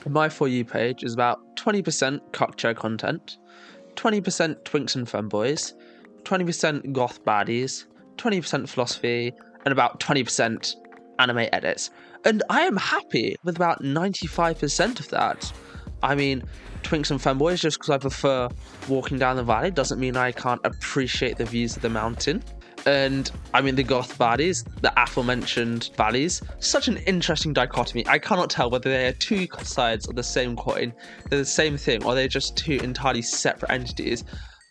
My For You page is about 20% cocktail content, 20% twinks and femboys, 20% goth baddies, 20% philosophy, and about 20% anime edits. And I am happy with about 95% of that. I mean, twinks and femboys, just because I prefer walking down the valley, doesn't mean I can't appreciate the views of the mountain. And I mean, the goth baddies, the aforementioned valleys, such an interesting dichotomy. I cannot tell whether they are two sides of the same coin, they're the same thing, or they're just two entirely separate entities.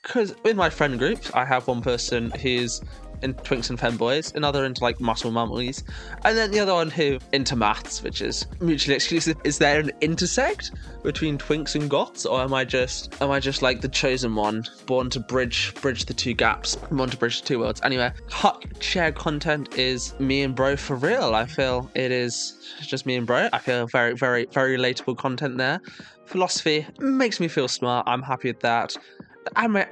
Because in my friend group, I have one person who's in twinks and femboys, another into like muscle mummies, and then the other one who into maths, which is mutually exclusive. Is there an intersect between twinks and goths, or am I just like the chosen one, born to bridge the two gaps, born to bridge the two worlds? Anyway, hot share content is me and bro for real. I feel it is just me and bro. I feel very, very, very relatable content there. Philosophy makes me feel smart. I'm happy with that. Anime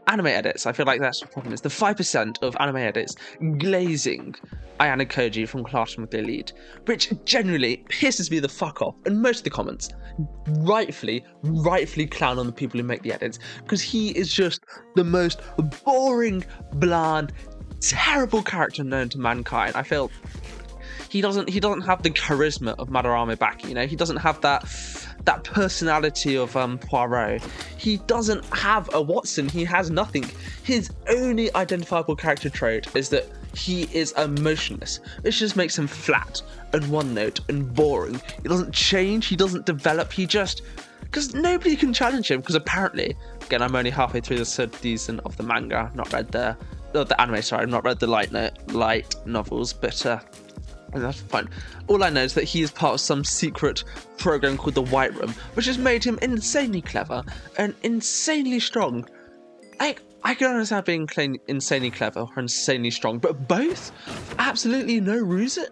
edits, I feel like that's the problem. Is the 5% of anime edits glazing Ayanokoji from Classroom with the Elite, which generally pisses me the fuck off. And most of the comments rightfully clown on the people who make the edits, because he is just the most boring, bland, terrible character known to mankind. I feel he doesn't have the charisma of Madarame Baki, you know? He doesn't have that personality of Poirot. He doesn't have a Watson. He has nothing. His only identifiable character trait is that he is emotionless, which just makes him flat and one note and boring. He doesn't change. He doesn't develop. He just... because nobody can challenge him, because apparently, again, I'm only halfway through the third season of the manga, not read the anime, sorry, I've not read the light novels, but and that's fine. All I know is that he is part of some secret program called the White Room, which has made him insanely clever and insanely strong. I can understand being insanely clever or insanely strong, but both? Absolutely no reason.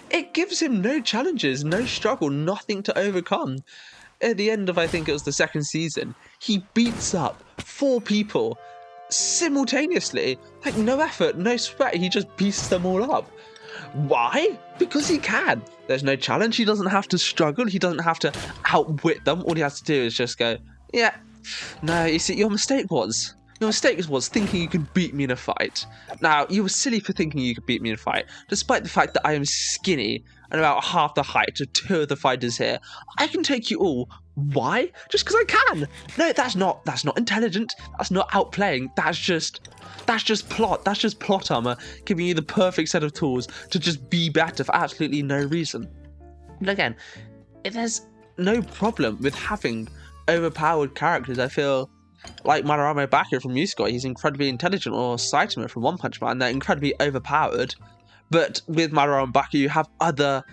It gives him no challenges, no struggle, nothing to overcome. At the end of, I think it was the second season, he beats up 4 people simultaneously. Like, no effort, no sweat, he just beats them all up. Why? Because he can. There's no challenge. He doesn't have to struggle. He doesn't have to outwit them. All he has to do is just go, yeah, no, you see, your mistake was thinking you could beat me in a fight. Now, you were silly for thinking you could beat me in a fight, despite the fact that I am skinny and about half the height of 2 of the fighters here. I can take you all. Why? Just because I can. No, that's not intelligent. That's not outplaying. That's just plot. That's just plot armor, giving you the perfect set of tools to just be better for absolutely no reason. And again, there's no problem with having overpowered characters. I feel like Madarame Baki from Musekoi, he's incredibly intelligent, or Saitama from One Punch Man, they're incredibly overpowered. But with Madarame Baki, you have other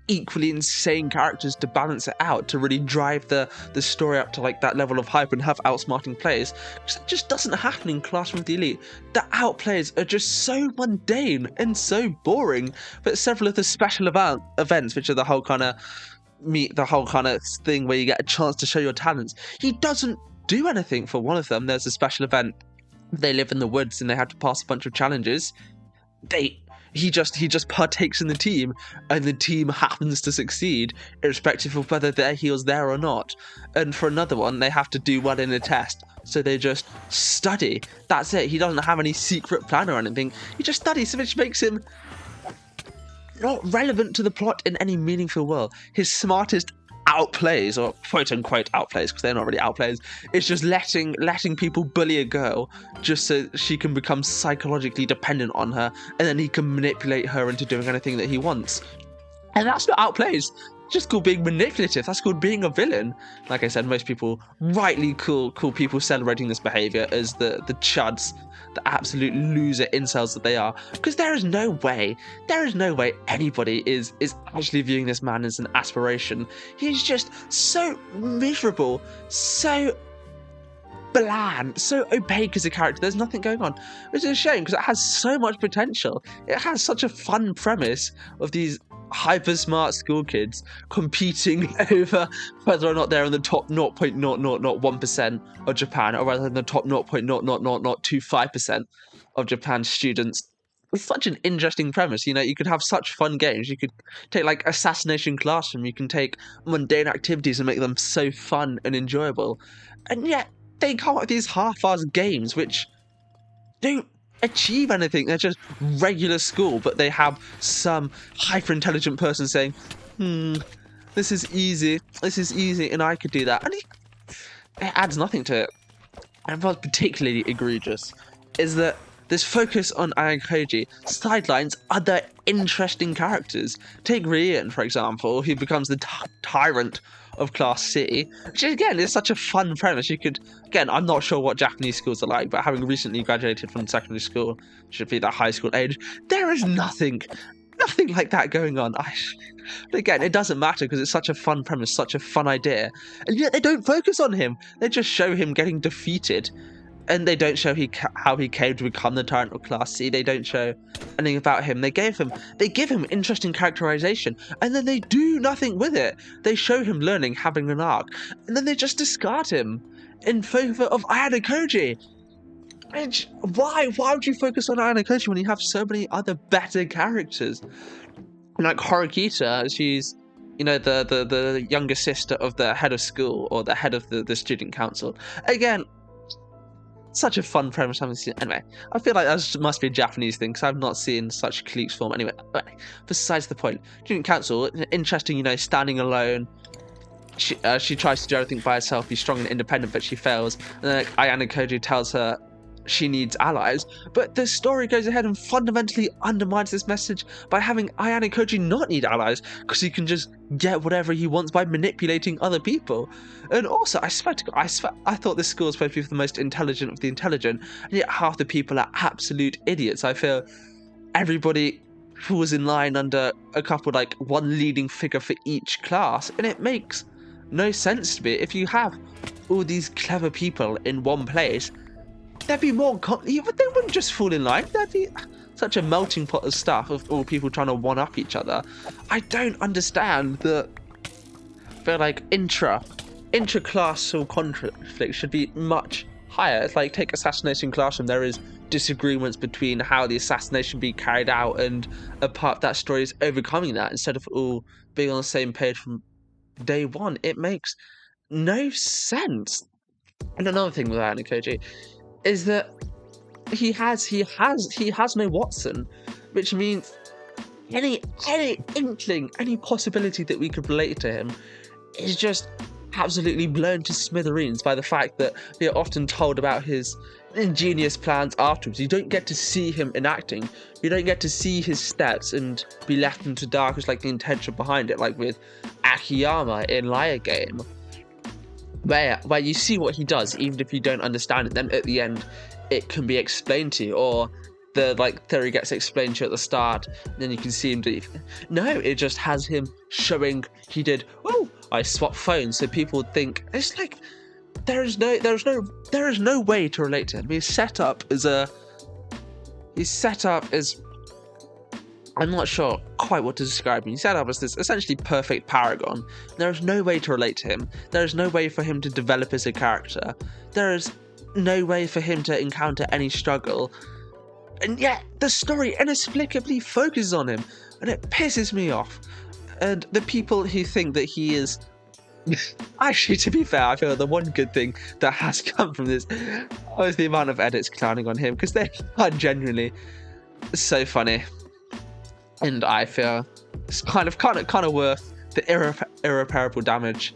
equally insane characters to balance it out, to really drive the story up to like that level of hype and have outsmarting players, because it just doesn't happen in Classroom with the Elite. The outplays are just so mundane and so boring. But several of the special events, which are the whole kind of thing where you get a chance to show your talents, he doesn't do anything for one of them. There's a special event, they live in the woods and they have to pass a bunch of challenges. He just partakes in the team, and the team happens to succeed, irrespective of whether he was there or not. And for another one, they have to do well in a test, so they just study. That's it. He doesn't have any secret plan or anything. He just studies, which makes him not relevant to the plot in any meaningful way. His smartest outplays, or quote-unquote outplays, because they're not really outplays, it's just letting people bully a girl just so she can become psychologically dependent on her, and then he can manipulate her into doing anything that he wants. And that's not outplays. It's just called being manipulative. That's called being a villain. Like I said, most people rightly call people celebrating this behavior as the chuds, the absolute loser incels that they are, because there is no way anybody is actually viewing this man as an aspiration. He's just so miserable, so bland, so opaque as a character. There's nothing going on, which is a shame, because it has so much potential. It has such a fun premise of these hyper smart school kids competing over whether or not they're in the top 0.0001% of Japan, or rather than the top 0.00025% of Japan's students. It's such an interesting premise. You could have such fun games. You could take like Assassination Classroom. You can take mundane activities and make them so fun and enjoyable. And yet they come up with these half-assed games which don't achieve anything. They're just regular school, but they have some hyper-intelligent person saying, this is easy. This is easy, and I could do that. And it adds nothing to it. And what's particularly egregious is that this focus on Ayanokoji sidelines other interesting characters. Take Rian, for example, who becomes the tyrant of Class C, which again is such a fun premise. Again, I'm not sure what Japanese schools are like, but having recently graduated from secondary school, should be that high school age, there is nothing like that going on. Again, it doesn't matter because it's such a fun premise, such a fun idea, and yet they don't focus on him. They just show him getting defeated, and they don't show how he came to become the tyrant of Class C. They don't show anything about him. They give him interesting characterization, and then they do nothing with it. They show him learning, having an arc, and then they just discard him in favor of Ayanokoji. Why would you focus on Ayanokoji when you have so many other better characters? Like Horikita, she's the younger sister of the head of school, or the head of the student council. Again, such a fun premise. I haven't seen. Anyway, I feel like that must be a Japanese thing because I've not seen such cliques form. Anyway, besides the point, student council, interesting. Standing alone. She tries to do everything by herself, be strong and independent, but she fails. And then Ayanokoji tells her she needs allies, but the story goes ahead and fundamentally undermines this message by having Ayanokoji not need allies because he can just get whatever he wants by manipulating other people. And also, I thought this school was supposed to be the most intelligent of the intelligent, and yet half the people are absolute idiots. I feel everybody falls in line under a couple, like one leading figure for each class, and it makes no sense to me. If you have all these clever people in one place, there'd be more. They wouldn't just fall in line. There'd be such a melting pot of stuff of all people trying to one up each other. I don't understand that. Feel like intra-classal conflict should be much higher. It's like, take Assassination Classroom. There is disagreements between how the assassination be carried out, and a part of that story is overcoming that instead of all being on the same page from day one. It makes no sense. And another thing with Ayanokoji is that he has no Watson, which means any inkling, any possibility that we could relate to him is just absolutely blown to smithereens by the fact that we are often told about his ingenious plans afterwards. You don't get to see him enacting. You don't get to see his steps and be left into dark as like the intention behind it, like with Akiyama in Liar Game, where you see what he does, even if you don't understand it, then at the end it can be explained to you, or the theory gets explained to you at the start, and then you can see him do. No, it just has him showing he did. Oh, I swapped phones, so people would think it's like there is no way to relate to him. He's set up as I'm not sure quite what to describe him. He's set up as this essentially perfect paragon. There is no way to relate to him. There is no way for him to develop as a character. There is no way for him to encounter any struggle. And yet, the story inexplicably focuses on him, and it pisses me off. And the people who think that he is... Actually, to be fair, I feel the one good thing that has come from this was the amount of edits clowning on him, because they are genuinely so funny. And I feel it's kind of worth the irreparable damage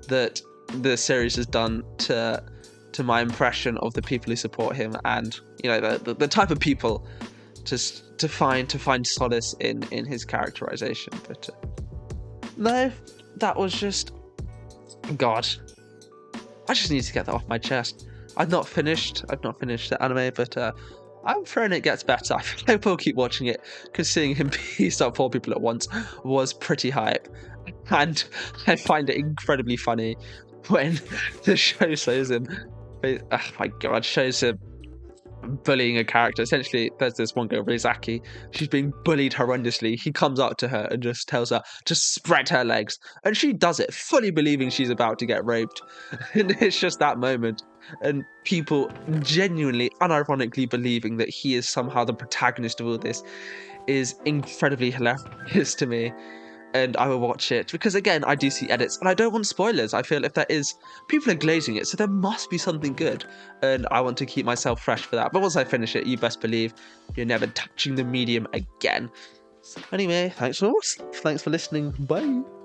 that the series has done to my impression of the people who support him, and the type of people to find solace in his characterization. But no, that was just God. I just need to get that off my chest. I've not finished the anime, but I'm afraid it gets better. I hope I'll keep watching it, because seeing him piece up 4 people at once was pretty hype. And I find it incredibly funny when the show shows him. Oh my God, shows him bullying a character. Essentially, there's this one girl, Rizaki. She's being bullied horrendously. He comes up to her and just tells her to spread her legs, and she does it, fully believing she's about to get raped. And it's just that moment, and people genuinely, unironically believing that he is somehow the protagonist of all this is incredibly hilarious to me. And I will watch it because, again, I do see edits and I don't want spoilers. I feel if there is, people are glazing it, so there must be something good, and I want to keep myself fresh for that. But once I finish it, you best believe you're never touching the medium again. Anyway, thanks for listening. Bye.